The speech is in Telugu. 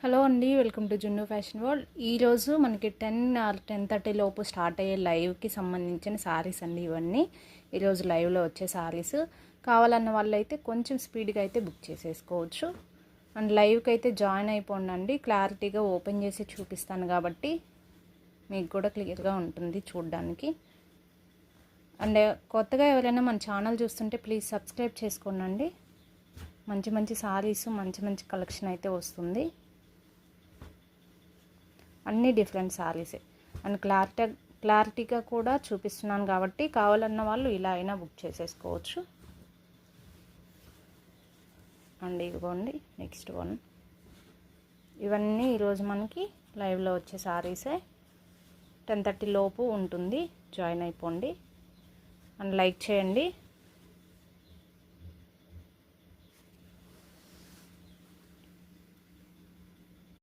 హలో అండి, వెల్కమ్ టు జున్ను ఫ్యాషన్ వరల్డ్. ఈరోజు మనకి 10 or 10:30 లోపు స్టార్ట్ అయ్యే లైవ్కి సంబంధించిన శారీస్ అండి. ఇవన్నీ ఈరోజు లైవ్లో వచ్చే శారీస్. కావాలన్న వాళ్ళు అయితే కొంచెం స్పీడ్గా అయితే బుక్ చేసేసుకోవచ్చు. అండ్ లైవ్కి అయితే జాయిన్ అయిపోండి. క్లారిటీగా ఓపెన్ చేసి చూపిస్తాను కాబట్టి మీకు కూడా క్లియర్గా ఉంటుంది చూడడానికి. అండ్ కొత్తగా ఎవరైనా మన ఛానల్ చూస్తుంటే ప్లీజ్ సబ్స్క్రైబ్ చేసుకోండి. మంచి మంచి శారీస్, మంచి మంచి కలెక్షన్ అయితే వస్తుంది. అన్నీ డిఫరెంట్ శారీసే అండ్ క్లారిటీగా కూడా చూపిస్తున్నాను కాబట్టి కావాలన్న వాళ్ళు ఇలా అయినా బుక్ చేసేసుకోవచ్చు. అండ్ ఇదిగోండి నెక్స్ట్ వన్. ఇవన్నీ ఈరోజు మనకి లైవ్లో వచ్చే శారీసే. 10:30 లోపు ఉంటుంది. జాయిన్ అయిపోండి అండ్ లైక్ చేయండి.